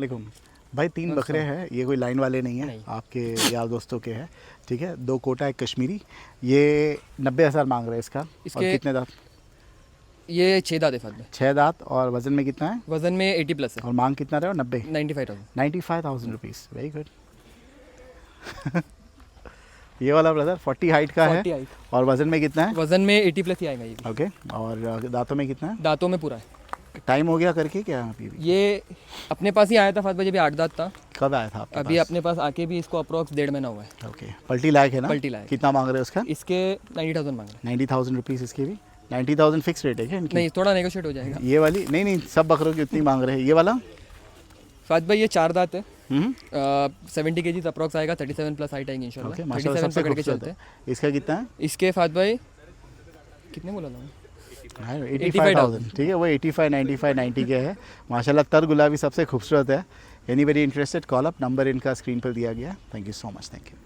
वालेकुम भाई, 3 बकरे हैं, ये कोई लाइन वाले नहीं है, नहीं। आपके यार दोस्तों के हैं, ठीक है। 2 कोटा, एक कश्मीरी। ये 90,000 मांग रहे हैं इसका। और इसके कितने दांत? ये 6 दांत है फात में। 6 दांत। और वजन में कितना है? वजन में 80 प्लस है। और मांग कितना रहे हो? 90? 95,000। 95,000 रुपीज़, वेरी गुड। ये वाला ब्रदर 40 हाइट का 40 है। हाइट। और वजन में कितना है? वजन में 80 प्लस ही आएगा ये भी। ओके। और दांतों में कितना है? दांतों में पूरा है। टाइम हो गया करके क्या अभी भी? ये अपने पास ही आया था फात भाई, जब 8 दांत था। कब आया था आपके अभी पास? अपने पास आके भी इसको अप्रोक्स 1.5 महीना हुआ है। ओके, पलटी लायक है ना? पलटी लायक। कितना मांग रहे हैं उसका? इसके 90,000 मांग रहे 90,000 रुपीज़ इसकी भी। 90,000 फिक्स रेट है क्या हैं। इनकी? नहीं, थोड़ा नेगोशिएट हो जाएगा। ये वाली नहीं, सब बकरों की उतनी मांग रहे हैं। ये वाला फात भाई ये 4 दांत है। 70 ओके, kg अप्रोक्स आएगा। 37 प्लस हाइट आएगी इंशाल्लाह। माशाल्लाह 37 सबसे पकड़ के खूबसूरत चलते है। हैं। इसका कितना है? इसके फात भाई कितने बोला था? 85,000। ठीक है, वो 85, 95, 90 के है। माशाल्लाह तर गुलाबी सबसे खूबसूरत है। Anybody interested, call up, number इनका स्क्रीन पर दिया गया। Thank you so much, thank you.